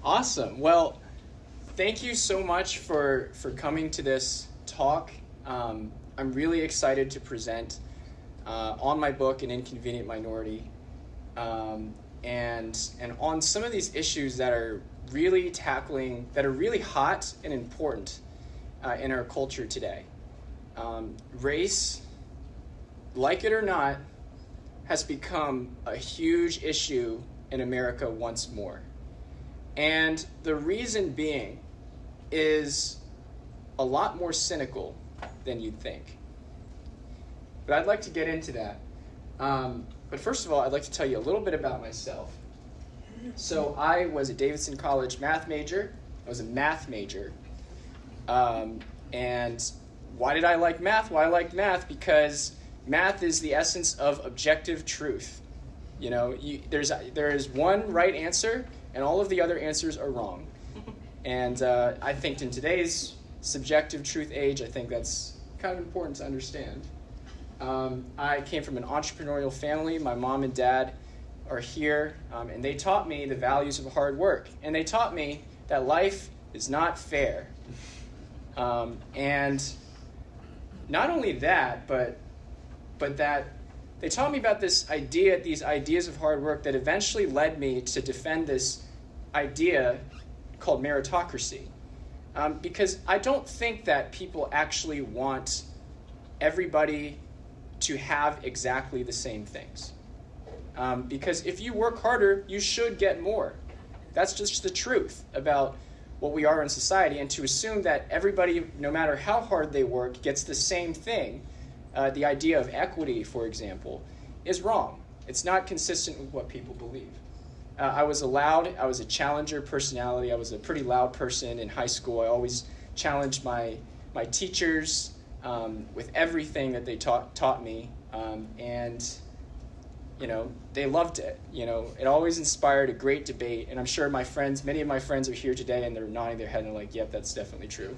Awesome. Well, thank you so much for coming to this talk. I'm really excited to present on my book, An Inconvenient Minority, and on some of these issues that are really hot and important in our culture today. Race, like it or not, has become a huge issue in America once more. And the reason being is a lot more cynical than you'd think. But I'd like to get into that. But first of all, I'd like to tell you a little bit about myself. So I was a Davidson College math major. I was a math major. And why did I like math? Well, I liked math because math is the essence of objective truth. You know, there is one right answer, and all of the other answers are wrong. And I think in today's subjective truth age, I think that's kind of important to understand. I came from an entrepreneurial family. My mom and dad are here, and they taught me the values of hard work. And they taught me that life is not fair. And not only that, but that they taught me about these ideas of hard work that eventually led me to defend this idea called meritocracy. Because I don't think that people actually want everybody to have exactly the same things. Because if you work harder, you should get more. That's just the truth about what we are in society. And to assume that everybody, no matter how hard they work, gets the same thing, the idea of equity, for example, is wrong. It's not consistent with what people believe. I was a challenger personality. I was a pretty loud person in high school. I always challenged my teachers with everything that they taught me. And, you know, they loved it. You know, it always inspired a great debate. And I'm sure many of my friends are here today and they're nodding their head and they're like, yep, that's definitely true.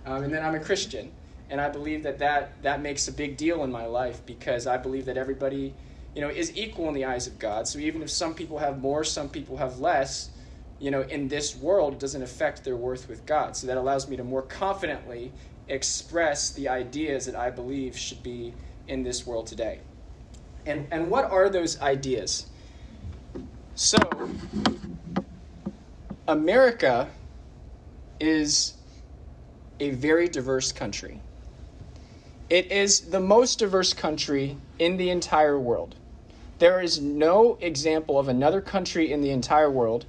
And then I'm a Christian. And I believe that makes a big deal in my life because I believe that everybody, you know, is equal in the eyes of God. So even if some people have more, some people have less, you know, in this world, it doesn't affect their worth with God. So that allows me to more confidently express the ideas that I believe should be in this world today. And what are those ideas? So, America is a very diverse country. It is the most diverse country in the entire world. There is no example of another country in the entire world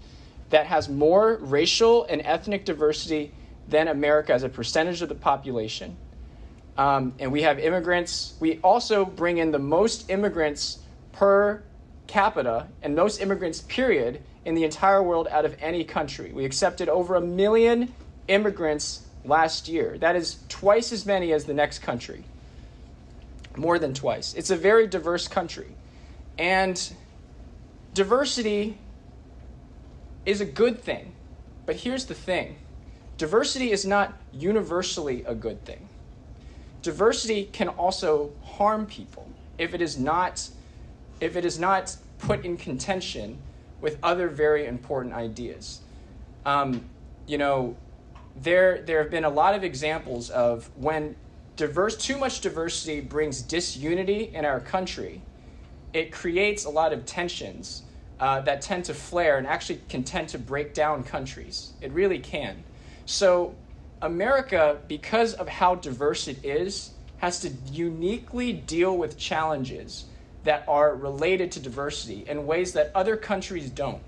that has more racial and ethnic diversity than America as a percentage of the population. And we have immigrants. We also bring in the most immigrants per capita and most immigrants, period, in the entire world out of any country. We accepted over 1 million immigrants last year. That is twice as many as the next country. More than twice. It's a very diverse country. And diversity is a good thing. But here's the thing. Diversity is not universally a good thing. Diversity can also harm people if it is not put in contention with other very important ideas. You know, there have been a lot of examples of when too much diversity brings disunity in our country. It creates a lot of tensions that tend to flare and actually can tend to break down countries. It really can. So America, because of how diverse it is, has to uniquely deal with challenges that are related to diversity in ways that other countries don't.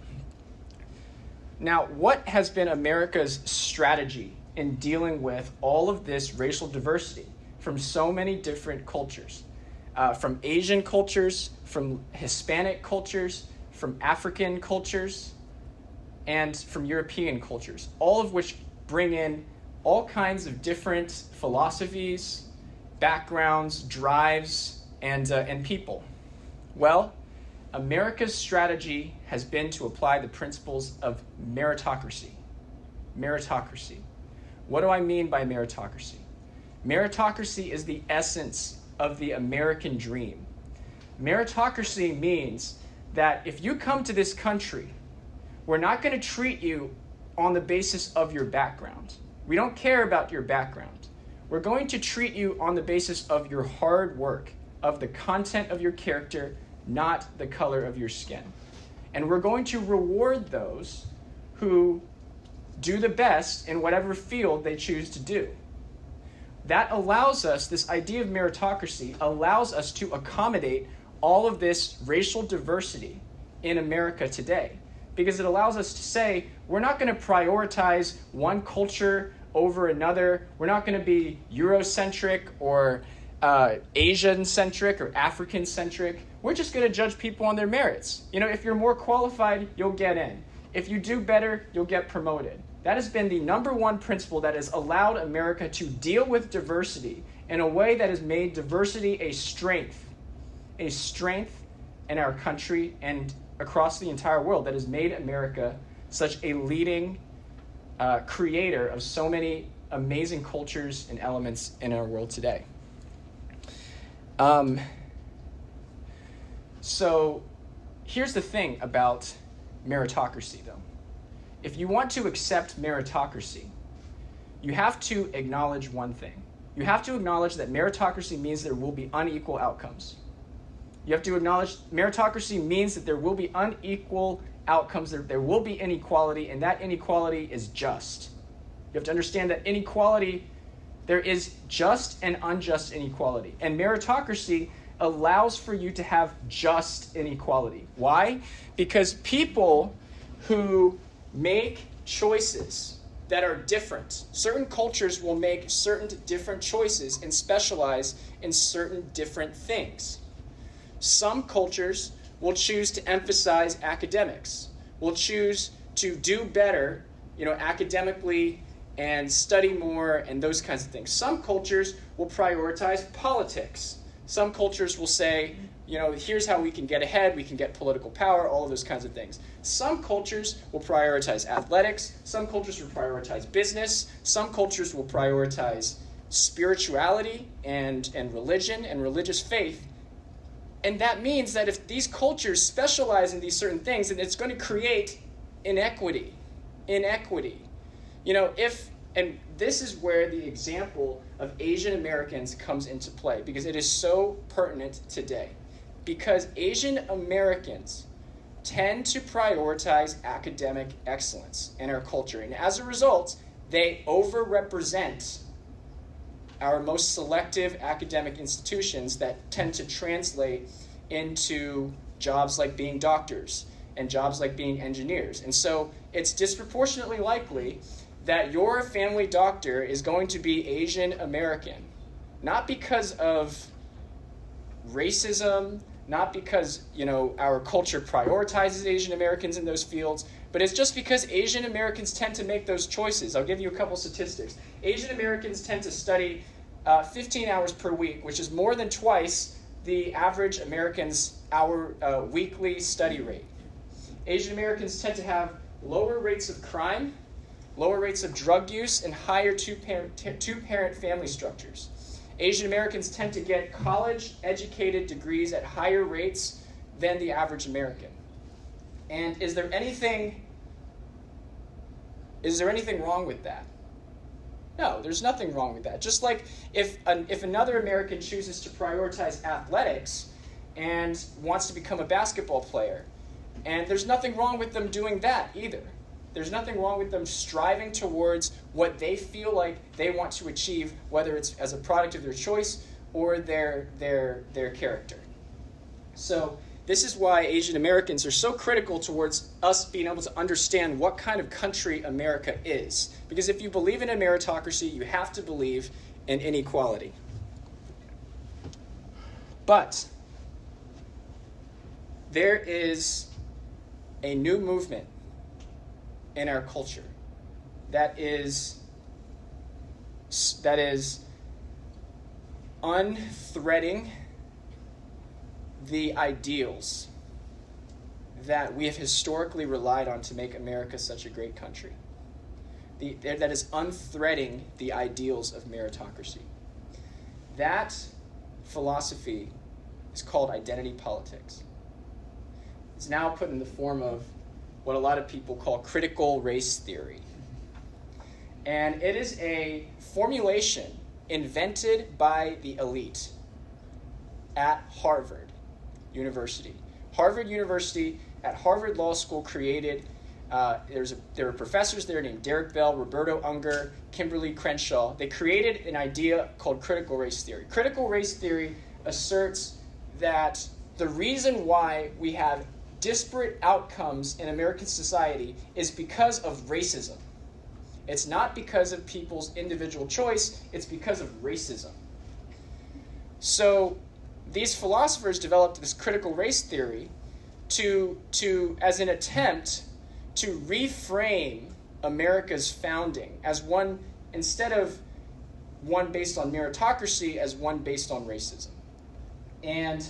Now, what has been America's strategy in dealing with all of this racial diversity from so many different cultures? From Asian cultures, from Hispanic cultures, from African cultures, and from European cultures, all of which bring in all kinds of different philosophies, backgrounds, drives, and people. Well, America's strategy has been to apply the principles of meritocracy. Meritocracy. What do I mean by meritocracy? Meritocracy is the essence of the American dream. Meritocracy means that if you come to this country we're not going to treat you on the basis of your background. We don't care about your background. We're going to treat you on the basis of your hard work, of the content of your character, not the color of your skin. And we're going to reward those who do the best in whatever field they choose to do. That allows us, this idea of meritocracy allows us to accommodate all of this racial diversity in America today, because it allows us to say, we're not going to prioritize one culture over another. We're not going to be Eurocentric or Asian-centric or African-centric. We're just going to judge people on their merits. If you're more qualified, you'll get in. If you do better, you'll get promoted. That has been the number one principle that has allowed America to deal with diversity in a way that has made diversity a strength in our country and across the entire world, that has made America such a leading creator of so many amazing cultures and elements in our world today. So here's the thing about meritocracy, though. If you want to accept meritocracy, you have to acknowledge one thing. You have to acknowledge that meritocracy means there will be unequal outcomes. You have to acknowledge meritocracy means that there will be unequal outcomes, there will be inequality, and that inequality is just. You have to understand that inequality, there is just and unjust inequality. And meritocracy allows for you to have just inequality. Why? Because people who make choices that are different, certain cultures will make certain different choices and specialize in certain different things. Some cultures will choose to emphasize academics, will choose to do better, academically and study more and those kinds of things. Some cultures will prioritize politics. Some cultures will say, here's how we can get ahead, we can get political power, all of those kinds of things. Some cultures will prioritize athletics. Some cultures will prioritize business. Some cultures will prioritize spirituality and religion and religious faith. And that means that if these cultures specialize in these certain things, then it's going to create inequity. And this is where the example of Asian Americans comes into play, because it is so pertinent today. Because Asian Americans tend to prioritize academic excellence in our culture. And as a result, they overrepresent our most selective academic institutions that tend to translate into jobs like being doctors and jobs like being engineers. And so it's disproportionately likely that your family doctor is going to be Asian American, not because of racism, not because, our culture prioritizes Asian Americans in those fields, but it's just because Asian Americans tend to make those choices. I'll give you a couple statistics. Asian Americans tend to study 15 hours per week, which is more than twice the average American's weekly study rate. Asian Americans tend to have lower rates of crime, lower rates of drug use, and higher two-parent family structures. Asian Americans tend to get college-educated degrees at higher rates than the average American. And is there anything wrong with that? No, there's nothing wrong with that. Just like if another American chooses to prioritize athletics and wants to become a basketball player, and there's nothing wrong with them doing that either. There's nothing wrong with them striving towards what they feel like they want to achieve, whether it's as a product of their choice or their character. So this is why Asian Americans are so critical towards us being able to understand what kind of country America is. Because if you believe in a meritocracy, you have to believe in inequality. But there is a new movement in our culture that is unthreading the ideals that we have historically relied on to make America such a great country. That is unthreading the ideals of meritocracy. That philosophy is called identity politics. It's now put in the form of what a lot of people call critical race theory. And it is a formulation invented by the elite at Harvard University. Harvard University at Harvard Law School created, there were professors there named Derek Bell, Roberto Unger, Kimberly Crenshaw. They created an idea called critical race theory. Critical race theory asserts that the reason why we have disparate outcomes in American society is because of racism. It's not because of people's individual choice, it's because of racism. So these philosophers developed this critical race theory as an attempt to reframe America's founding as one, instead of one based on meritocracy, as one based on racism. And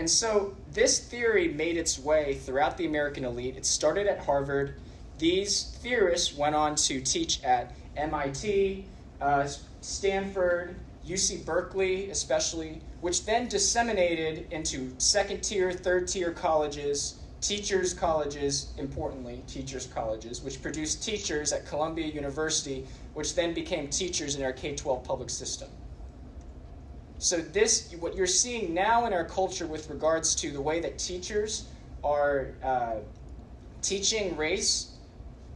so this theory made its way throughout the American elite. It started at Harvard. These theorists went on to teach at MIT, Stanford, UC Berkeley especially, which then disseminated into second-tier, third-tier colleges, teachers' colleges, importantly, teachers' colleges, which produced teachers at Columbia University, which then became teachers in our K-12 public system. So what you're seeing now in our culture with regards to the way that teachers are teaching race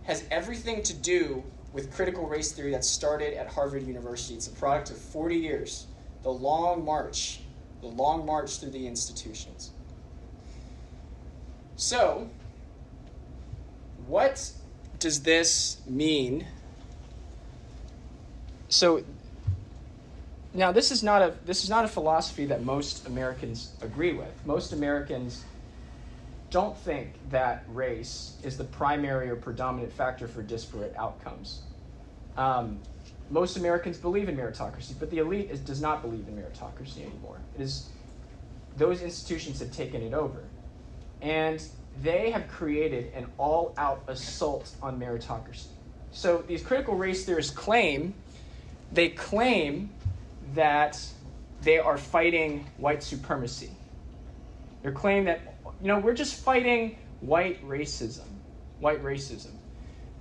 has everything to do with critical race theory that started at Harvard University. It's a product of 40 years, the long march through the institutions. So, what does this mean? So, now this is not a philosophy that most Americans agree with. Most Americans don't think that race is the primary or predominant factor for disparate outcomes. Most Americans believe in meritocracy, but the elite does not believe in meritocracy anymore. Those institutions have taken it over. And they have created an all-out assault on meritocracy. So these critical race theorists claim that they are fighting white supremacy. They're claiming that, we're just fighting white racism.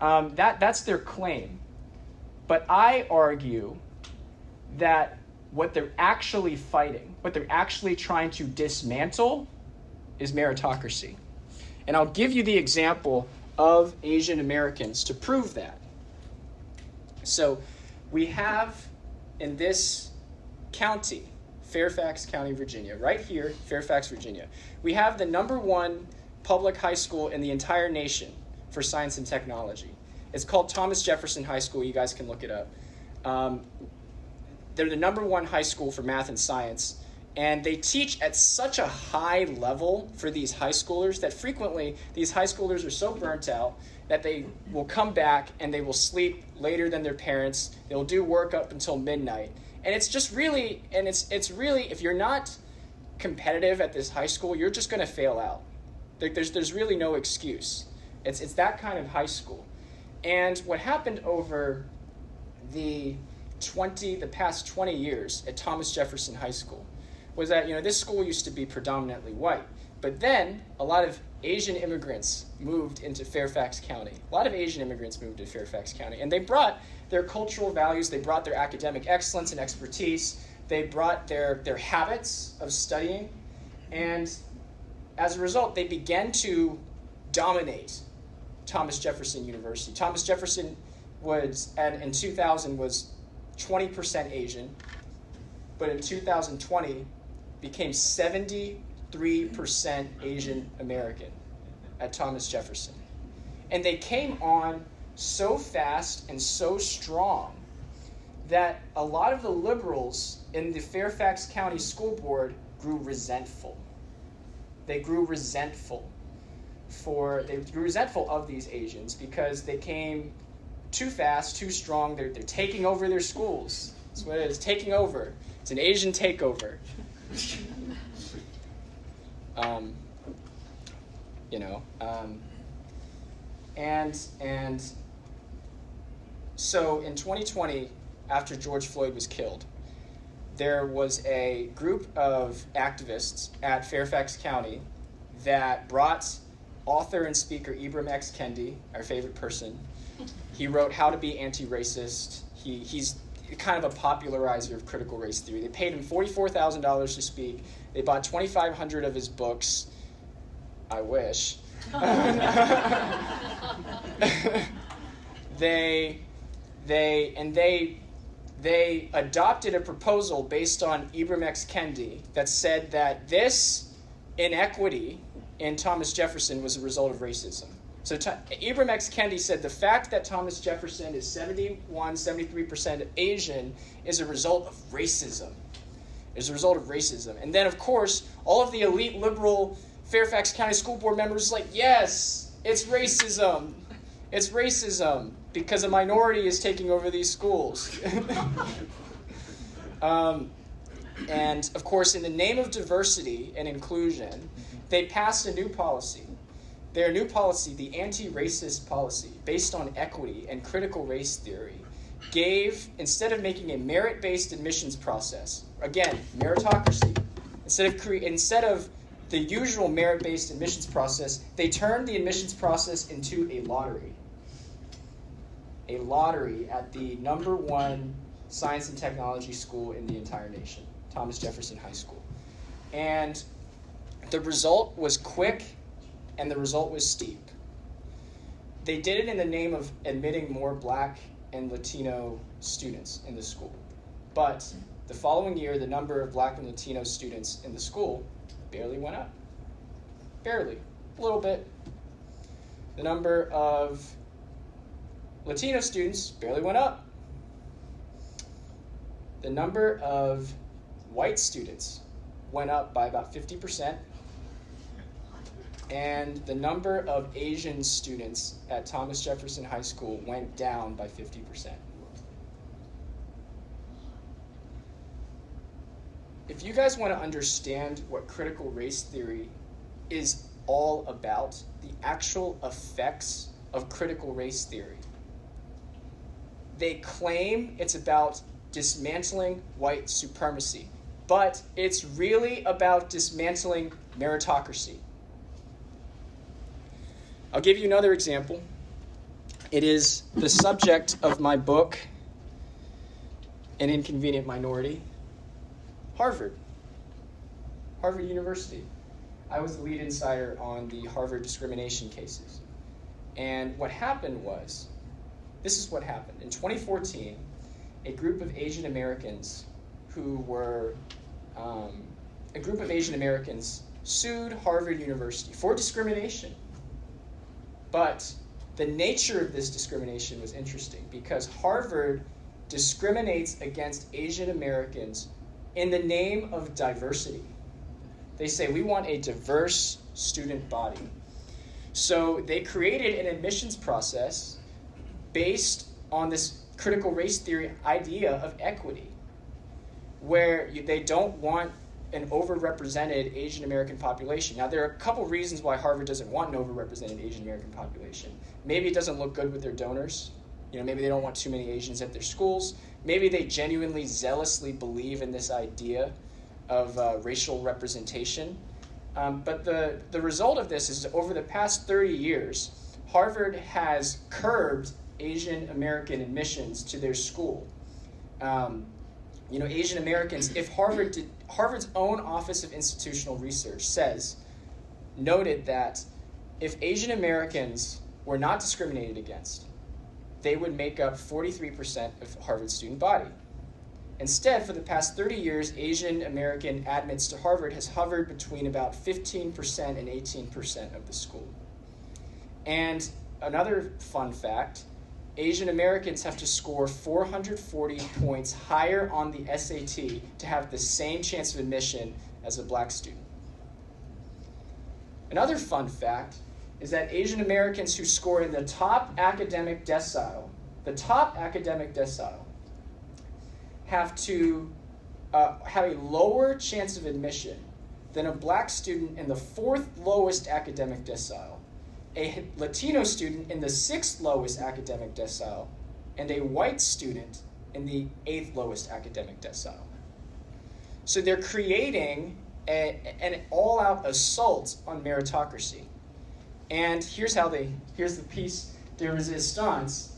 That's their claim. But I argue that what they're actually fighting, what they're actually trying to dismantle, is meritocracy. And I'll give you the example of Asian Americans to prove that. So we have in this county, Fairfax County, Virginia, right here, Fairfax, Virginia, we have the #1 public high school in the entire nation for science and technology. It's called Thomas Jefferson High School. You guys can look it up. They're the #1 high school for math and science. And they teach at such a high level for these high schoolers that frequently these high schoolers are so burnt out that they will come back and they will sleep later than their parents. They'll do work up until midnight. And it's just really, it's really, if you're not competitive at this high school, you're just going to fail out. There's really no excuse. It's that kind of high school. And what happened over the past 20 years at Thomas Jefferson High School was that, this school used to be predominantly white. But then a lot of Asian immigrants moved into Fairfax County. And they brought their cultural values, they brought their academic excellence and expertise, they brought their habits of studying, and as a result, they began to dominate Thomas Jefferson University. Thomas Jefferson in 2000 was 20% Asian, but in 2020 became 73% Asian American at Thomas Jefferson. And they came on so fast and so strong that a lot of the liberals in the Fairfax County School Board grew resentful. They grew resentful of these Asians because they came too fast, too strong. They're taking over their schools. That's what it is, taking over. It's an Asian takeover. And so in 2020, after George Floyd was killed, there was a group of activists at Fairfax County that brought author and speaker Ibram X. Kendi, our favorite person. He wrote How to Be Anti-Racist. He's kind of a popularizer of critical race theory. They paid him $44,000 to speak. They bought 2,500 of his books. I wish. They adopted a proposal based on Ibram X. Kendi that said that this inequity in Thomas Jefferson was a result of racism. So Ibram X. Kendi said the fact that Thomas Jefferson is 73% Asian is a result of racism. Is a result of racism. And then, of course, all of the elite liberal Fairfax County School Board members like, yes, it's racism. It's racism because a minority is taking over these schools. And, of course, in the name of diversity and inclusion, they passed a new policy. Their new policy, the anti-racist policy, based on equity and critical race theory, gave, instead of making a merit-based admissions process, again, meritocracy, instead of the usual merit-based admissions process, they turned the admissions process into a lottery. A lottery at the #1 science and technology school in the entire nation, Thomas Jefferson High School. And the result was quick, and the result was steep. They did it in the name of admitting more Black and Latino students in the school. But the following year, the number of Black and Latino students in the school barely went up. Barely. A little bit. The number of Latino students barely went up. The number of white students went up by about 50%. And the number of Asian students at Thomas Jefferson High School went down by 50%. If you guys want to understand what critical race theory is all about, the actual effects of critical race theory, they claim it's about dismantling white supremacy, but it's really about dismantling meritocracy. I'll give you another example. It is the subject of my book, An Inconvenient Minority. Harvard University. I was the lead insider on the Harvard discrimination cases. And what happened was, this is what happened. In 2014, a group of Asian Americans sued Harvard University for discrimination. But the nature of this discrimination was interesting because Harvard discriminates against Asian Americans in the name of diversity. They say, we want a diverse student body. So they created an admissions process based on this critical race theory idea of equity, where they don't want an overrepresented Asian American population. Now, there are a couple reasons why Harvard doesn't want an overrepresented Asian American population. Maybe it doesn't look good with their donors. Maybe they don't want too many Asians at their schools. Maybe they genuinely, zealously believe in this idea of racial representation. But the result of this is over the past 30 years, Harvard has curbed Asian American admissions to their school. Asian Americans, if Harvard's own Office of Institutional Research noted that if Asian Americans were not discriminated against, they would make up 43% of Harvard's student body. Instead, for the past 30 years, Asian American admits to Harvard has hovered between about 15% and 18% of the school. And another fun fact, Asian Americans have to score 440 points higher on the SAT to have the same chance of admission as a Black student. Another fun fact is that Asian Americans who score in the top academic decile, have to have a lower chance of admission than a Black student in the 4th lowest academic decile, a Latino student in the 6th lowest academic decile, and a white student in the 8th lowest academic decile. So they're creating an all-out assault on meritocracy. And here's the piece de resistance.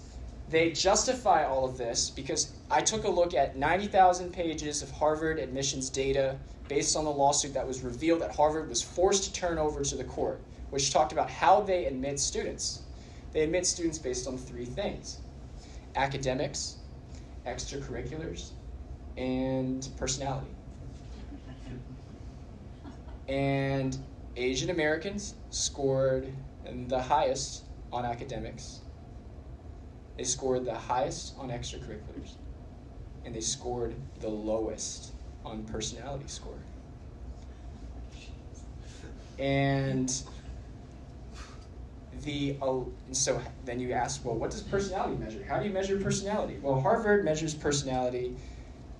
They justify all of this because I took a look at 90,000 pages of Harvard admissions data based on the lawsuit that was revealed that Harvard was forced to turn over to the court, which talked about how they admit students. They admit students based on 3 things: academics, extracurriculars, and personality. And Asian Americans scored the highest on academics. They scored the highest on extracurriculars. And they scored the lowest on personality score. And so then you ask, well, what does personality measure? How do you measure personality? Well, Harvard measures personality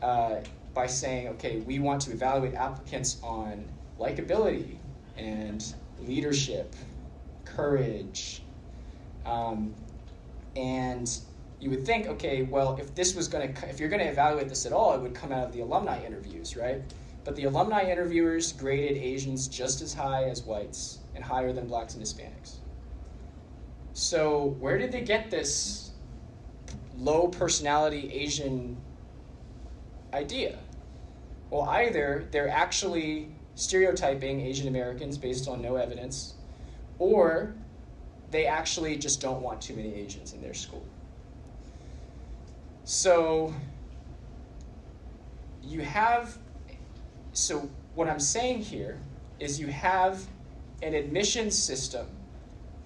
by saying, okay, we want to evaluate applicants on likability and leadership, courage, and you would think, okay, well, if you're going to evaluate this at all, it would come out of the alumni interviews, right? But the alumni interviewers graded Asians just as high as whites and higher than blacks and Hispanics. So where did they get this low personality Asian idea? Well, either they're actually stereotyping Asian Americans based on no evidence, or they actually just don't want too many Asians in their school. So what I'm saying here is you have an admissions system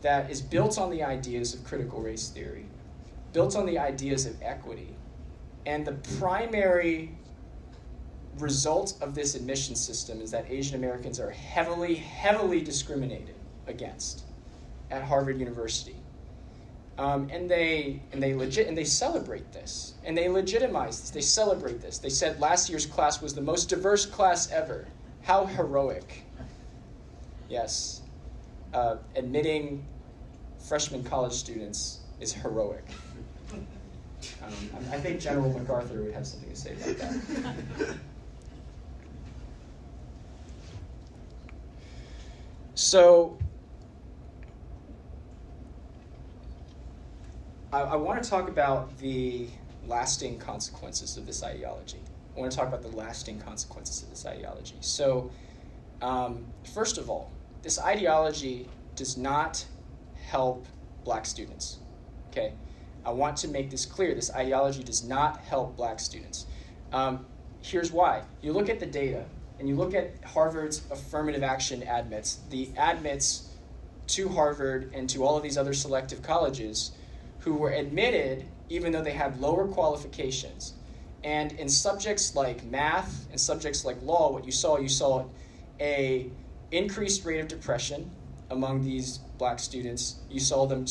that is built on the ideas of critical race theory, built on the ideas of equity, and the primary result of this admissions system is that Asian Americans are heavily, heavily discriminated against at Harvard University. And they celebrate this, and they legitimize this, they celebrate this. They said last year's class was the most diverse class ever. How heroic. Yes. Admitting freshman college students is heroic. I think General MacArthur would have something to say about that. So, I want to talk about the lasting consequences of this ideology. I want to talk about the lasting consequences of this ideology. So, first of all, this ideology does not help black students. Okay? I want to make this clear. This ideology does not help black students. Here's why. You look at the data, and you look at Harvard's affirmative action admits, the admits to Harvard and to all of these other selective colleges who were admitted even though they had lower qualifications. And in subjects like math and subjects like law, what you saw a increased rate of depression among these black students. You saw them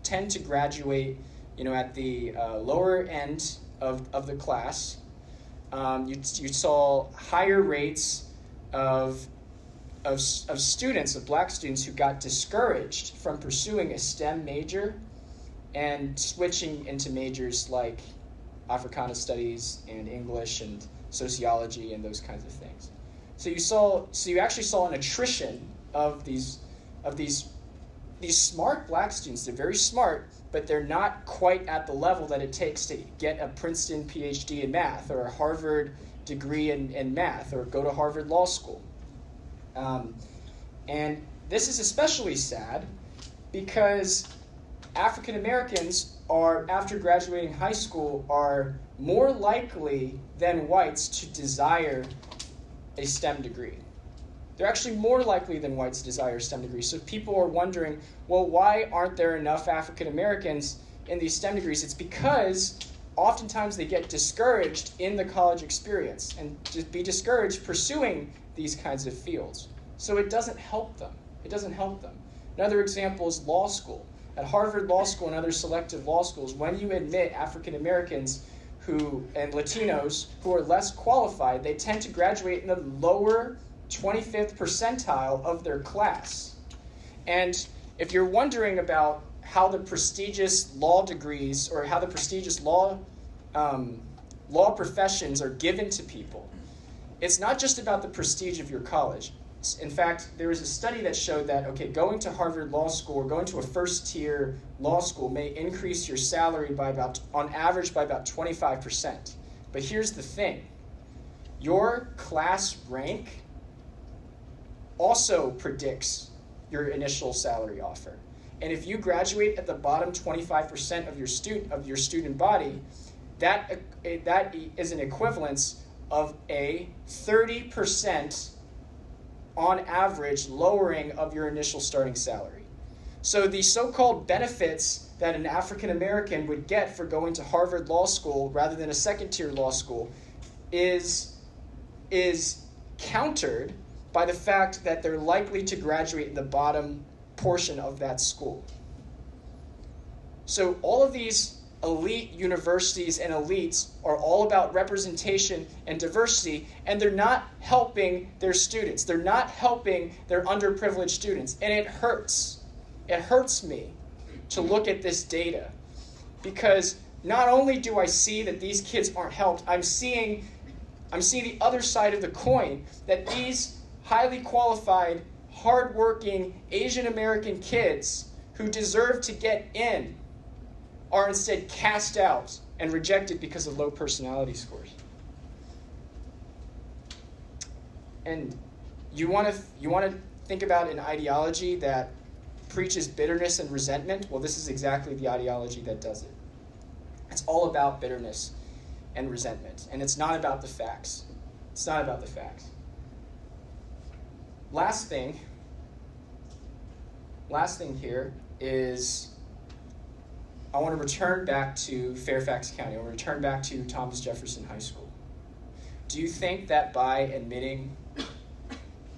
tend to graduate, at the lower end of the class. You saw higher rates of students, of black students, who got discouraged from pursuing a STEM major and switching into majors like Africana studies and English and sociology and those kinds of things. So you actually saw an attrition of these smart black students. They're very smart, but they're not quite at the level that it takes to get a Princeton PhD in math or a Harvard degree in math or go to Harvard Law School. And this is especially sad because African Americans are, after graduating high school, are more likely than whites to desire a STEM degree. They're actually more likely than whites to desire a STEM degree. So if people are wondering, well, why aren't there enough African Americans in these STEM degrees? It's because oftentimes they get discouraged in the college experience and just be discouraged pursuing these kinds of fields. So it doesn't help them. It doesn't help them. Another example is law school. At Harvard Law School and other selective law schools, when you admit African Americans and Latinos who are less qualified, they tend to graduate in the lower 25th percentile of their class. And if you're wondering about how the prestigious law degrees or how the prestigious law professions are given to people, it's not just about the prestige of your college. In fact, there was a study that showed that, okay, going to Harvard Law School or going to a first-tier law school may increase your salary by on average by about 25%. But here's the thing. Your class rank also predicts your initial salary offer. And if you graduate at the bottom 25% of your student body, that is an equivalence of a 30% on average lowering of your initial starting salary. So the so-called benefits that an African American would get for going to Harvard Law School rather than a second-tier law school is countered by the fact that they're likely to graduate in the bottom portion of that school. So all of these elite universities and elites are all about representation and diversity, and they're not helping their students. They're not helping their underprivileged students. And it hurts. It hurts me to look at this data, because not only do I see that these kids aren't helped, I'm seeing the other side of the coin, that these highly qualified, hardworking Asian American kids who deserve to get in are instead cast out and rejected because of low personality scores. And you want to think about an ideology that preaches bitterness and resentment? Well, this is exactly the ideology that does it. It's all about bitterness and resentment, and it's not about the facts. It's not about the facts. Last thing here is I want to return back to Fairfax County. I want to return back to Thomas Jefferson High School. Do you think that by admitting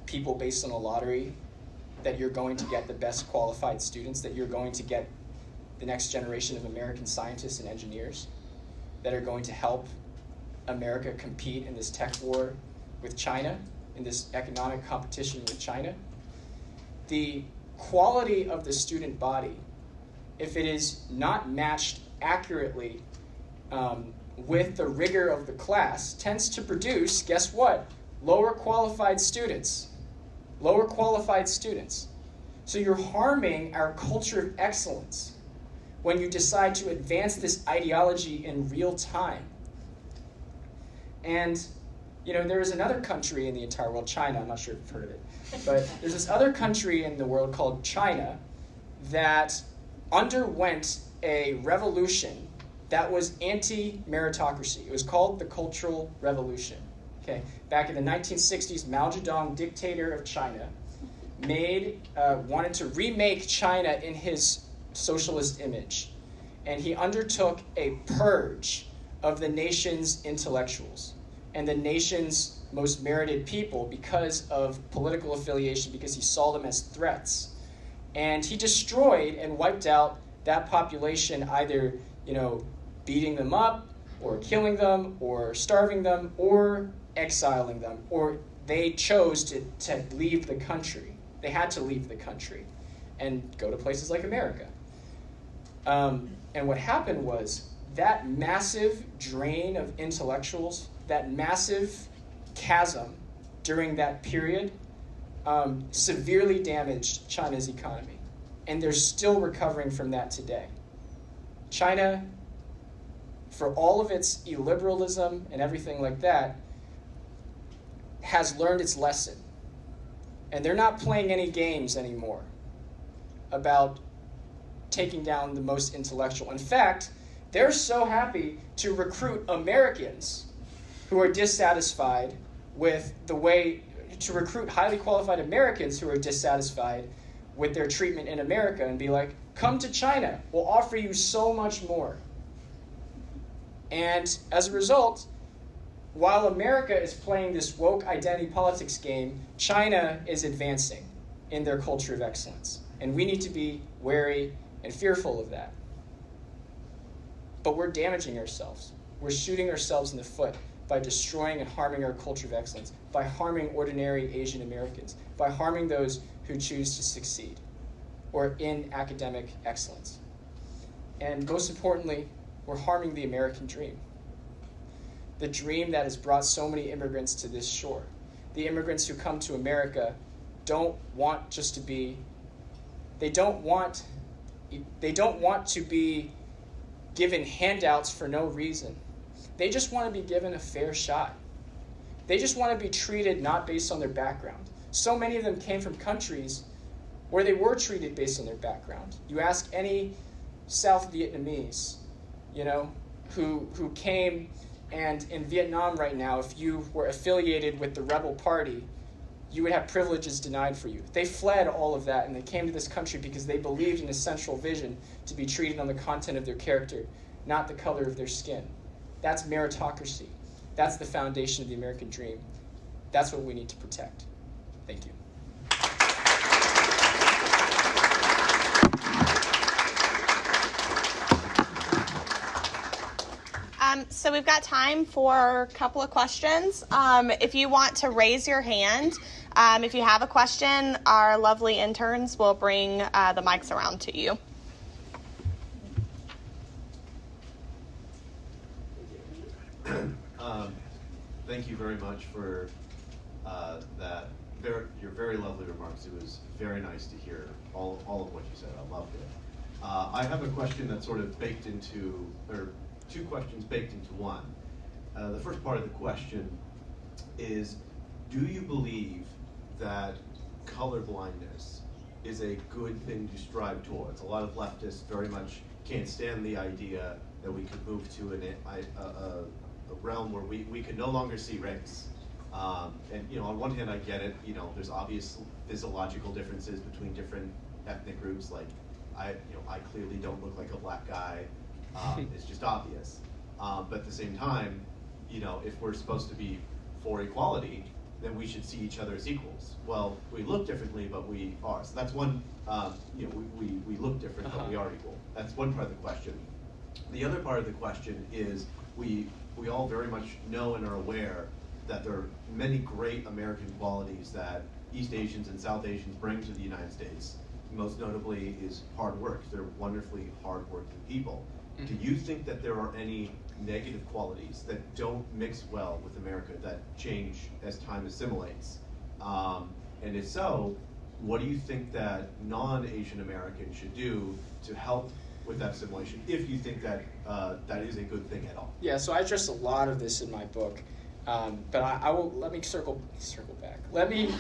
people based on a lottery that you're going to get the best qualified students, that you're going to get the next generation of American scientists and engineers that are going to help America compete in this tech war with China, in this economic competition with China? The quality of the student body, if it is not matched accurately with the rigor of the class, tends to produce, guess what? Lower qualified students. Lower qualified students. So you're harming our culture of excellence when you decide to advance this ideology in real time. And there is another country in the entire world, China, I'm not sure if you've heard of it, but there's this other country in the world called China that underwent a revolution that was anti-meritocracy. It was called the Cultural Revolution. Okay, back in the 1960s, Mao Zedong, dictator of China, wanted to remake China in his socialist image, and he undertook a purge of the nation's intellectuals and the nation's most merited people because of political affiliation, because he saw them as threats. And he destroyed and wiped out that population, either, beating them up or killing them or starving them or exiling them, or they chose to leave the country. They had to leave the country and go to places like America. And what happened was that massive drain of intellectuals, that massive chasm during that period, severely damaged China's economy. And they're still recovering from that today. China, for all of its illiberalism and everything like that, has learned its lesson. And they're not playing any games anymore about taking down the most intellectual. In fact, they're so happy to recruit Americans who are dissatisfied with the way, to recruit highly qualified Americans who are dissatisfied with their treatment in America and be like, come to China, we'll offer you so much more. And as a result, while America is playing this woke identity politics game, China is advancing in their culture of excellence. And we need to be wary and fearful of that. But we're damaging ourselves. We're shooting ourselves in the foot by destroying and harming our culture of excellence, by harming ordinary Asian Americans, by harming those who choose to succeed or in academic excellence. And most importantly, we're harming the American dream. The dream that has brought so many immigrants to this shore. The immigrants who come to America don't want just to be, they don't want to be given handouts for no reason. They just want to be given a fair shot. They just want to be treated not based on their background. So many of them came from countries where they were treated based on their background. You ask any South Vietnamese, who came, and in Vietnam right now, if you were affiliated with the rebel party, you would have privileges denied for you. They fled all of that, and they came to this country because they believed in a central vision to be treated on the content of their character, not the color of their skin. That's meritocracy. That's the foundation of the American dream. That's what we need to protect. Thank you. So we've got time for a couple of questions. If you want to raise your hand, if you have a question, our lovely interns will bring the mics around to you. Thank you very much for your very lovely remarks. It was very nice to hear all of what you said. I loved it. I have a question that's sort of baked into, or two questions baked into one. The first part of the question is, do you believe that colorblindness is a good thing to strive towards? A lot of leftists very much can't stand the idea that we could move to a realm where we can no longer see race. And on one hand, I get it. There's obvious physiological differences between different ethnic groups. Like I clearly don't look like a black guy. It's just obvious. But at the same time, if we're supposed to be for equality, then we should see each other as equals. Well, we look differently, but we are. So that's one. We look different, but we are equal. That's one part of the question. The other part of the question is we all very much know and are aware that there are many great American qualities that East Asians and South Asians bring to the United States. Most notably is hard work. They're wonderfully hard-working people. Mm-hmm. Do you think that there are any negative qualities that don't mix well with America, that change as time assimilates? And if so, what do you think that non-Asian Americans should do to help with that assimilation, if you think that that is a good thing at all? Yeah, so I address a lot of this in my book, but I will, let me circle back. Let me,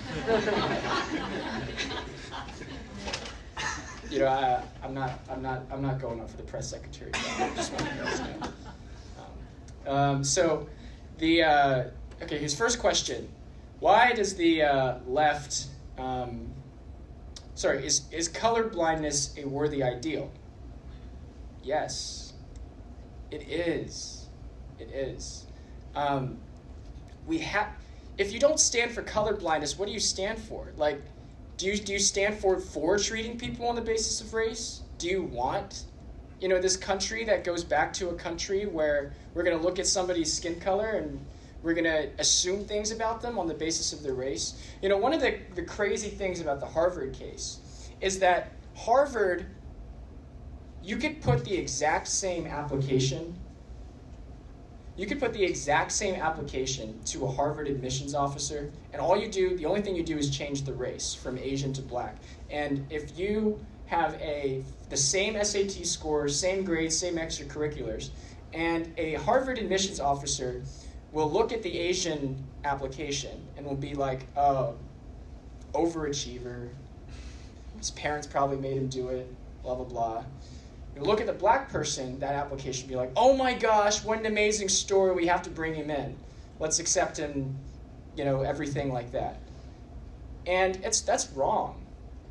I'm not going up for the press secretary job. I just want you guys to know. So okay, his first question: why does the left? Is colorblindness a worthy ideal? Yes, it is. It is. If you don't stand for colorblindness, what do you stand for? Like, do you stand for treating people on the basis of race? Do you want, this country that goes back to a country where we're going to look at somebody's skin color and we're going to assume things about them on the basis of their race? One of the crazy things about the Harvard case is that Harvard, you could put the exact same application to a Harvard admissions officer, and the only thing you do is change the race from Asian to black. And if you have the same SAT score, same grades, same extracurriculars, and a Harvard admissions officer will look at the Asian application and will be like, oh, overachiever, his parents probably made him do it, blah, blah, blah. You look at the black person, that application be like, oh my gosh, what an amazing story, we have to bring him in. Let's accept him, everything like that. And that's wrong.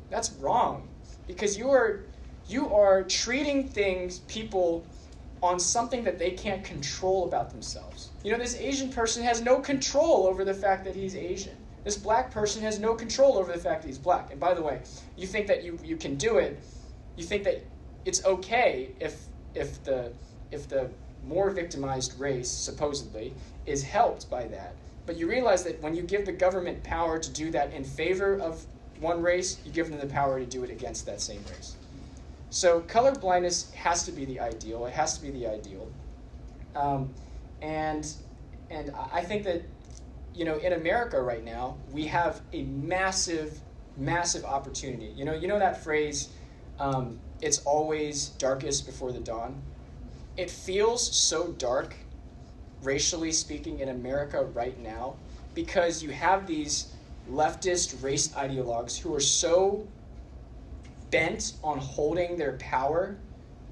That's wrong. Because you are treating people on something that they can't control about themselves. This Asian person has no control over the fact that he's Asian. This black person has no control over the fact that he's black. And by the way, you think that you can do it, you think that it's okay if the more victimized race, supposedly, is helped by that. But you realize that when you give the government power to do that in favor of one race, you give them the power to do it against that same race. So colorblindness has to be the ideal. It has to be the ideal. And I think that, in America right now, we have a massive massive opportunity. You know that phrase, it's always darkest before the dawn? It feels so dark, racially speaking, in America right now, because you have these leftist race ideologues who are so bent on holding their power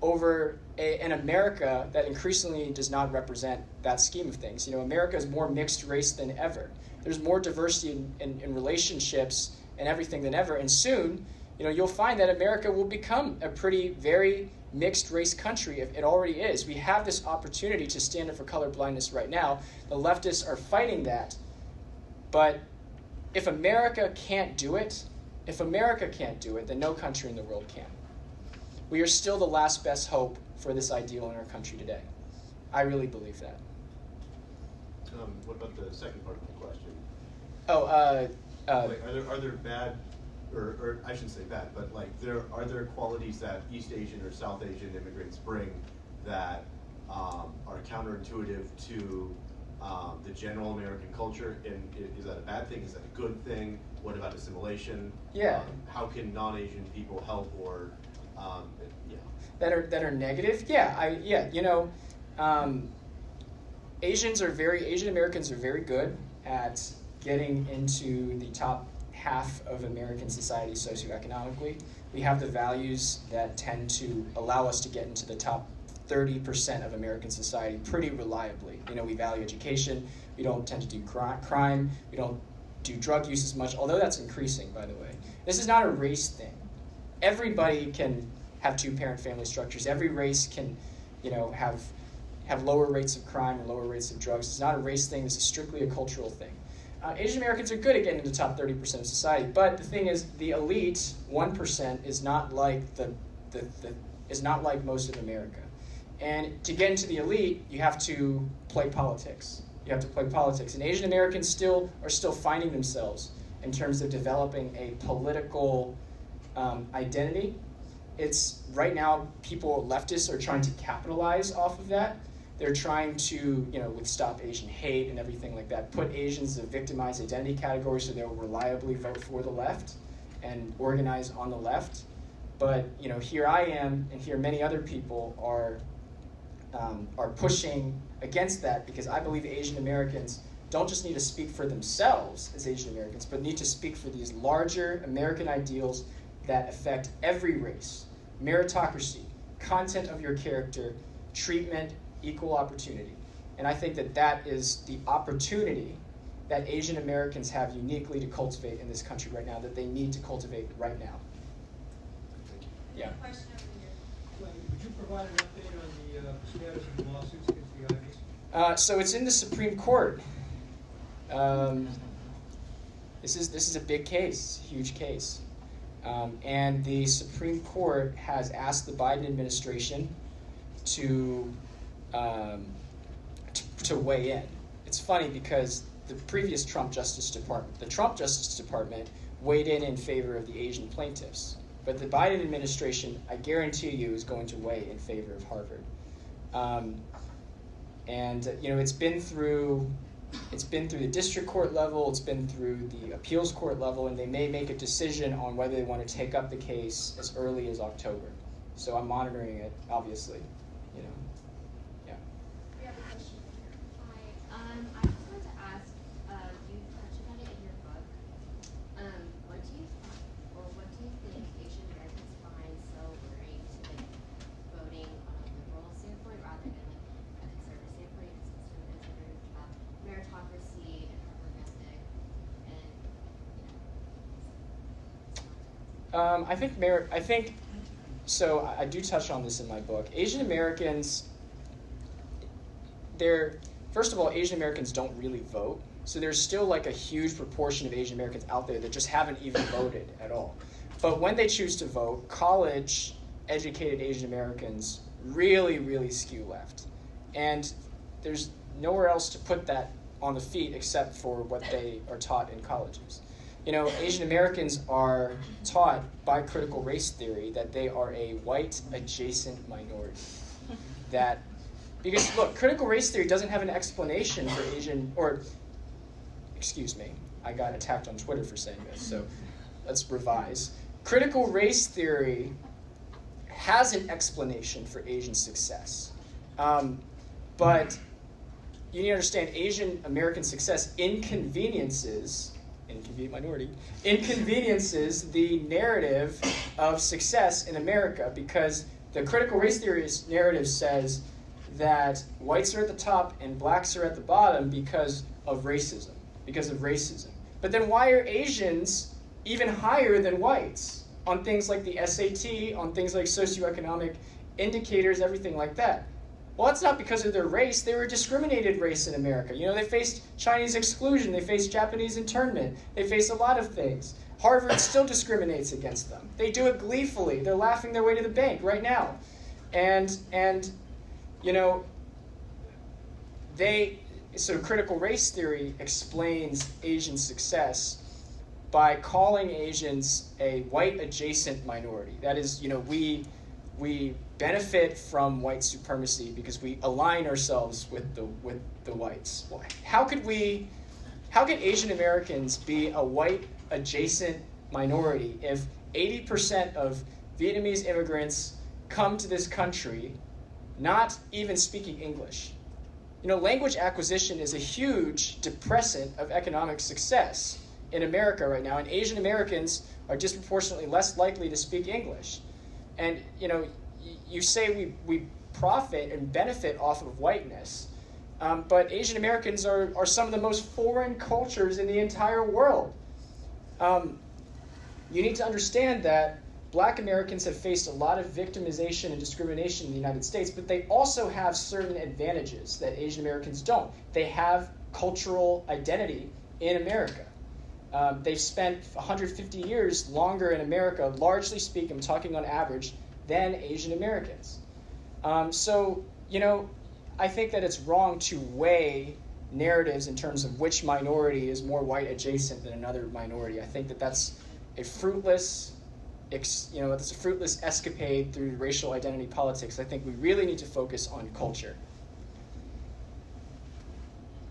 over an America that increasingly does not represent that scheme of things. America is more mixed race than ever. There's more diversity in relationships and everything than ever. And soon, you'll find that America will become a very mixed race country. If it already is. We have this opportunity to stand up for colorblindness right now. The leftists are fighting that. But if America can't do it, then no country in the world can. We are still the last best hope for this ideal in our country today. I really believe that. What about the second part of the question? Are there bad, or I shouldn't say bad, but are there qualities that East Asian or South Asian immigrants bring that are counterintuitive to the general American culture? And is that a bad thing? Is that a good thing? What about assimilation? Yeah. How can non-Asian people help or that are negative? Asian Americans are very good at getting into the top half of American society socioeconomically. We have the values that tend to allow us to get into the top 30% of American society pretty reliably. We value education. We don't tend to do crime. We don't do drug use as much, although that's increasing, by the way. This is not a race thing. Everybody can have two-parent family structures. Every race can, have lower rates of crime or lower rates of drugs. It's not a race thing. This is strictly a cultural thing. Asian Americans are good at getting into the top 30% of society, but the thing is, the elite 1% is not like most of America. And to get into the elite, you have to play politics. And Asian Americans are still finding themselves in terms of developing a political identity. It's right now, leftists are trying to capitalize off of that. They're trying to, with Stop Asian Hate and everything like that, put Asians in a victimized identity category so they'll reliably vote for the left and organize on the left. But, here I am, and here many other people are pushing against that, because I believe Asian Americans don't just need to speak for themselves as Asian Americans, but need to speak for these larger American ideals that affect every race: meritocracy, content of your character, treatment, equal opportunity. And I think that is the opportunity that Asian Americans have uniquely to cultivate in this country right now, that they need to cultivate right now. Yeah. Question over here. Would you provide an update on the status of the lawsuits against the Ivies? So it's in the Supreme Court. This is a big case, huge case. And the Supreme Court has asked the Biden administration to weigh in. It's funny because the previous Trump Justice Department weighed in favor of the Asian plaintiffs. But the Biden administration, I guarantee you, is going to weigh in favor of Harvard. It's been through the district court level, it's been through the appeals court level, and they may make a decision on whether they want to take up the case as early as October. So I'm monitoring it, obviously. Yeah. We have a question. Hi, I just wanted to ask, you touched on it in your book. What do you think Asian Americans find so worrying to voting on a liberal standpoint rather than a conservative standpoint? Because conservatives have meritocracy and Harvard ethic, and So I do touch on this in my book. Asian Americans, first of all, Asian Americans don't really vote. So there's still a huge proportion of Asian Americans out there that just haven't even voted at all. But when they choose to vote, college-educated Asian Americans really, really skew left. And there's nowhere else to put that on the feet except for what they are taught in colleges. Asian Americans are taught by critical race theory that they are a white adjacent minority. Because look, critical race theory doesn't have an explanation for Asian, or excuse me, I got attacked on Twitter for saying this. So let's revise. Critical race theory has an explanation for Asian success. But you need to understand Asian American success inconveniences the narrative of success in America, because the critical race theory narrative says that whites are at the top and blacks are at the bottom because of racism. But then why are Asians even higher than whites on things like the SAT, on things like socioeconomic indicators, everything like that? Well, it's not because of their race. They were a discriminated race in America. They faced Chinese exclusion. They faced Japanese internment. They faced a lot of things. Harvard still discriminates against them. They do it gleefully. They're laughing their way to the bank right now. So critical race theory explains Asian success by calling Asians a white adjacent minority. That is, we benefit from white supremacy because we align ourselves with the whites. How could Asian Americans be a white adjacent minority if 80% of Vietnamese immigrants come to this country not even speaking English? Language acquisition is a huge depressant of economic success in America right now, and Asian Americans are disproportionately less likely to speak English. And, you say we profit and benefit off of whiteness, but Asian Americans are some of the most foreign cultures in the entire world. You need to understand that Black Americans have faced a lot of victimization and discrimination in the United States, but they also have certain advantages that Asian Americans don't. They have cultural identity in America. They've spent 150 years longer in America, largely speaking, I'm talking on average, than Asian Americans. I think that it's wrong to weigh narratives in terms of which minority is more white adjacent than another minority. I think that that's a fruitless escapade through racial identity politics. I think we really need to focus on culture.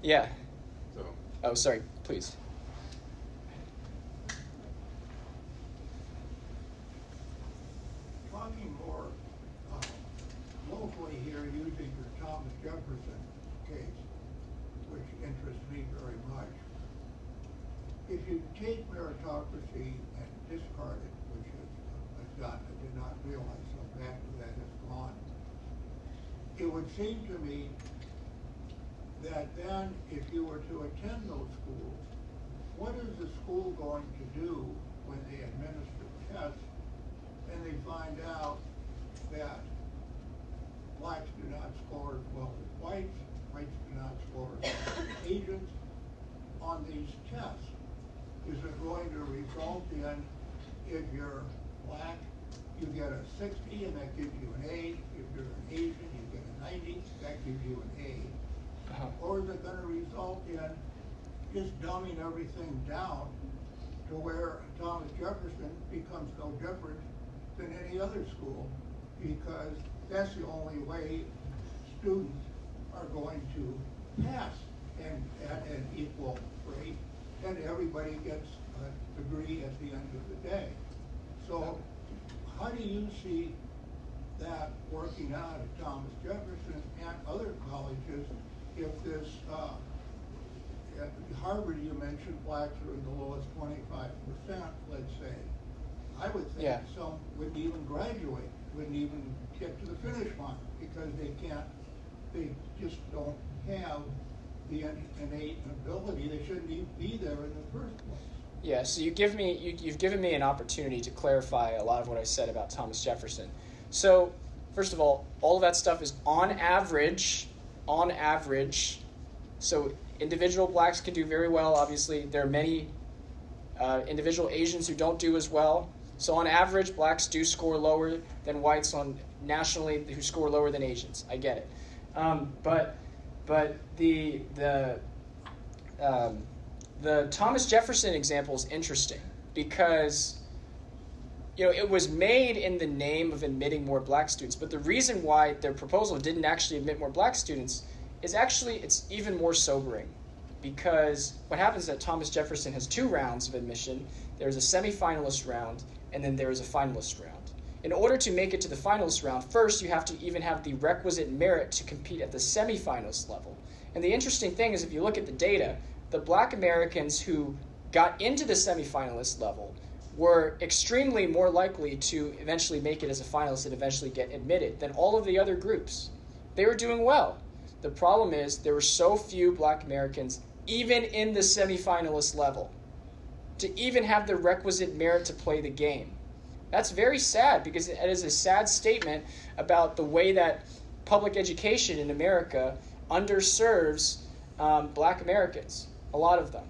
Yeah. Oh, sorry, please. Talking more locally here, using the Thomas Jefferson case, which interests me very much. If you take meritocracy and discard it, which is done, I did not realize how badly that has gone, it would seem to me that then if you were to attend those schools, what is the school going to do when they administer tests and they find out that blacks do not score as well as whites do not score as well as Asians on these tests? Is it going to result in, if you're black, you get a 60 and that gives you an A. If you're an Asian, you get a 90, that gives you an A. Or is it going to result in just dumbing everything down to where Thomas Jefferson becomes no different than any other school, because that's the only way students are going to pass and at an equal rate, and everybody gets a degree at the end of the day. So how do you see that working out at Thomas Jefferson and other colleges if this, at Harvard you mentioned blacks are in the lowest 25%, let's say. I would think some wouldn't even graduate, wouldn't even get to the finish line because they just don't have the innate ability. They shouldn't even be there in the first place. Yeah, so you've given me an opportunity to clarify a lot of what I said about Thomas Jefferson. So, first of all of that stuff is on average. So individual blacks can do very well, obviously. There are many individual Asians who don't do as well. So on average, blacks do score lower than whites nationally who score lower than Asians. I get it. But the Thomas Jefferson example is interesting because it was made in the name of admitting more black students, but the reason why their proposal didn't actually admit more black students is actually it's even more sobering. because what happens is that Thomas Jefferson has 2 rounds of admission. There's a semifinalist round, and then there is a finalist round. In order to make it to the finalist round, first you have to even have the requisite merit to compete at the semifinalist level. And the interesting thing is, if you look at the data, the Black Americans who got into the semifinalist level were extremely more likely to eventually make it as a finalist and eventually get admitted than all of the other groups. They were doing well. The problem is there were so few Black Americans even in the semifinalist level to even have the requisite merit to play the game. That's very sad, because it is a sad statement about the way that public education in America underserves Black Americans, a lot of them.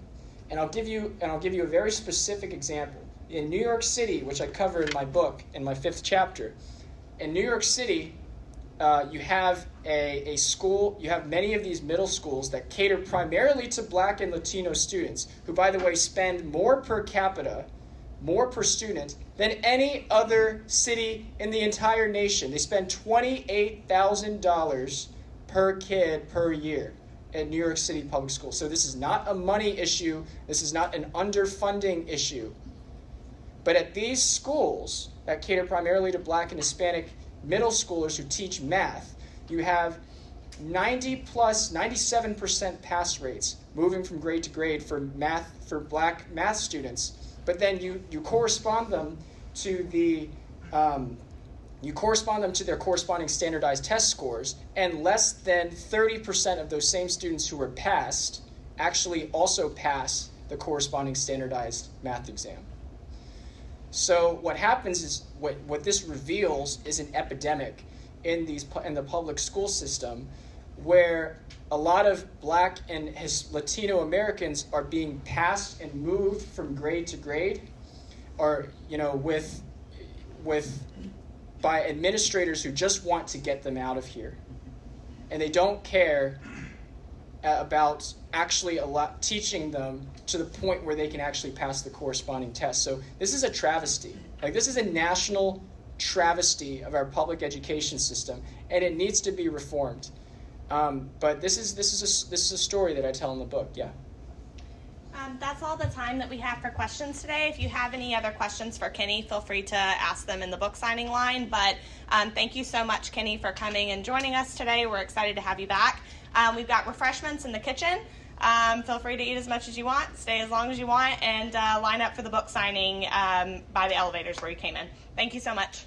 And I'll give you a very specific example. In New York City, which I cover in my book, in my 5th chapter, in New York City, you have a school, you have many of these middle schools that cater primarily to Black and Latino students, who, by the way, spend more per capita, more per student, than any other city in the entire nation. They spend $28,000 per kid per year at New York City public schools. So this is not a money issue. This is not an underfunding issue. But at these schools that cater primarily to Black and Hispanic middle schoolers who teach math, you have 97% pass rates moving from grade to grade for math, for Black math students. But then you correspond them to their corresponding standardized test scores, and less than 30% of those same students who were passed actually also pass the corresponding standardized math exam. So what happens is, what this reveals is an epidemic in the public school system, where a lot of Black and Latino Americans are being passed and moved from grade to grade, or by administrators who just want to get them out of here, and they don't care about actually teaching them to the point where they can actually pass the corresponding test. So this is a travesty. This is a national travesty of our public education system, and it needs to be reformed. But this is a story that I tell in the book. Yeah. That's all the time that we have for questions today. If you have any other questions for Kenny, feel free to ask them in the book signing line. But thank you so much, Kenny, for coming and joining us today. We're excited to have you back. We've got refreshments in the kitchen. Feel free to eat as much as you want, stay as long as you want, and line up for the book signing by the elevators where you came in. Thank you so much.